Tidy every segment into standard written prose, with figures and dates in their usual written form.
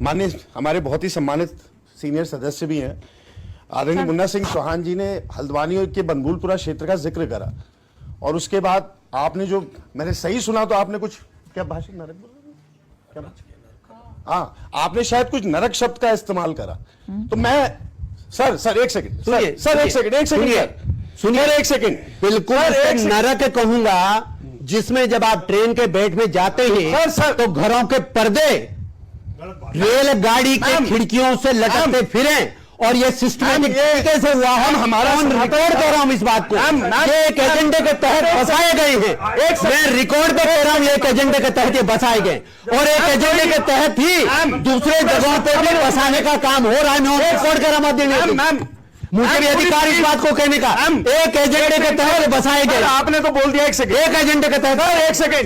माननीय हमारे बहुत ही सम्मानित सीनियर सदस्य भी हैं, आदरणीय मुन्ना सिंह चौहान जी ने हल्द्वानी के बनभूलपुरा क्षेत्र का जिक्र करा और उसके बाद आपने जो, मैंने सही सुना तो आपने कुछ क्या भाषा नरक बोला, हाँ आपने शायद कुछ नरक शब्द का इस्तेमाल करा। तो मैं सर एक सेकंड सुनिए एक सेकंड बिल्कुल नरक कहूंगा जिसमें जब आप ट्रेन के बेड में जाते हैं सर तो घरों के पर्दे रेलगाड़ी के खिड़कियों से लटकते फिरें और ये सिस्टमैटिक तरीके से हुआ है। हमारा रिकॉर्ड कर रहा हूं इस बात को, ये एक एजेंडे के तहत बसाए गए हैं। मैं रिकॉर्ड पे कह रहा हूं एक एजेंडे के तहत ये बसाए गए और एक एजेंडे के तहत ही दूसरे जगहों पर भी बसाने का काम हो रहा है। मैं रिकॉर्ड कर रहा हूं, मुझे भी अधिकार इस बात को कहने का। एक एजेंडे के तहत बसाए गए। आपने तो बोल दिया एक सेकंड, एक एजेंडे के तहत। एक सेकंड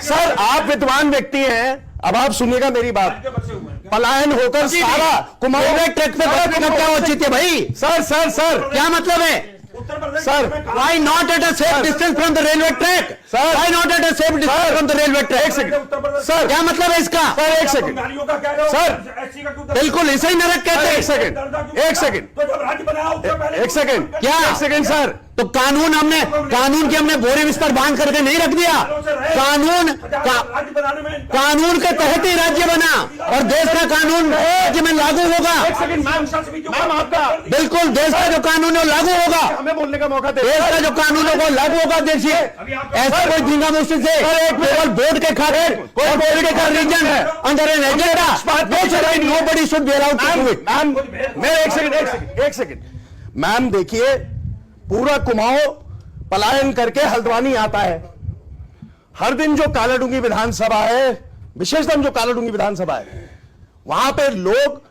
सर, आप विद्वान व्यक्ति हैं, अब आप सुनिएगा मेरी बात। पलायन होकर सारा कुमाऊं ट्रक पे बैठने का क्या औचित्य है भाई? सर क्या मतलब है sir? Why not at a safe distance from the railway track? Sir, why not at a safe distance from the railway track? एक सेकंड सर, क्या मतलब है इसका? सर एक सेकंड सर, बिल्कुल इसे ही नरक कहते हैं। एक सेकंड क्या? एक सेकंड सर, तो कानून की हमने बोरे बिस्तर बांध करके नहीं रख दिया। कानून के तहत ही राज्य बना और देश का कानून राज्य में लागू होगा। बिल्कुल देश का जो कानून है वो लागू होगा। हमें बोलने का मौका दे। देश का जो कानून है वो लागू होगा। देखिए ऐसा कोई धींगा मुश्किल से केवल बोर्ड के खातिर कोई पॉलिटिकल रीजन है अंदर an agenda nobody should be allowed to do it. मैं एक सेकंड मैम, देखिए पूरा कुमाऊं पलायन करके हल्द्वानी आता है। हर दिन जो कालाडूंगी विधानसभा है, विशेषतः जो कालाडूंगी विधानसभा है, वहां पे लोग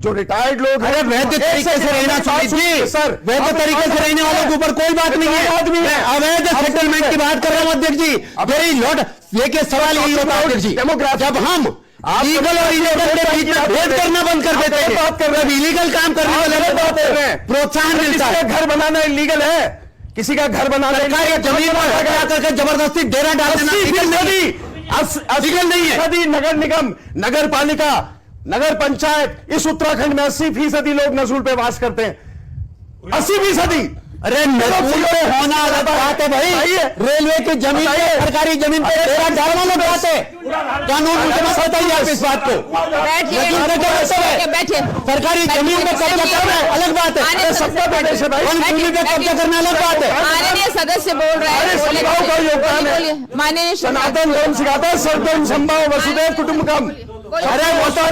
जो रिटायर्ड लोग हैं, वैध तरीके से रहना चाहिए सर। वैध तरीके से रहने वालों के ऊपर कोई बात नहीं है। मैं अवैध सेटलमेंट की बात कर रहा हूं अध्यक्ष जी। मेरी लौट देखिए सवाल यही होता है अध्यक्ष जी, जब हम लीगल और इलीगल के बीच में भेद करना बंद कर देते हैं, बात कर रहे हैं इलीगल काम करने वाले प्रोत्साहन मिलता है। घर बनाना इलीगल है, किसी का घर बनाना जमीन पर हटा करके जबरदस्ती डेरा डाल देना लीगल नहीं है। नगर निगम, नगर पालिका, नगर पंचायत, इस उत्तराखंड में 80% लोग नजूल पे वास करते हैं। 80%। अरे नजूल पे होना अलग बात है भाई। रेलवे की जमीन पे, सरकारी जमीन पे डेरा डालना अलग बात है। कानून मुझे मत बताइए आप इस बात को। बैठिए। सरकारी जमीन पे कब्जा करना अलग बात है। सबका प्रदेश है भाई, भूमि पे कब्जा करना अलग बात है। माननीय सदस्य बोल रहे हैं, सद्भाव का योगदान है। माननीय सनातन धर्म सिखाता है सर्वधर्म समभाव वसुधैव कुटुंबकम। अरे वो तो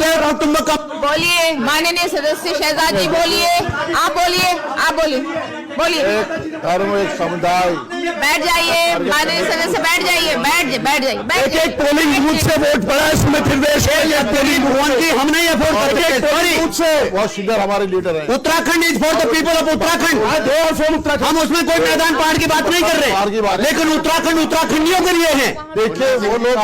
बोलिए माननीय सदस्य शहजाद जी, बोलिए आप बोलिए धर्म एक समुदाय। बैठ जाइए माननीय सदस्य, बैठ जाइए। एक पोलिंग बूथ से वोट पड़ा इसमें फिर देश है या पोलिंग भवन की हम नहीं अफोर्ड करते। बहुत सुंदर हमारे लीडर है। Uttarakhand is for the people of Uttarakhand. हम उसमें कोई मैदान पहाड़ की बात नहीं कर रहे, लेकिन उत्तराखंड उत्तराखंडियों के लिए है। देखिए वो लोग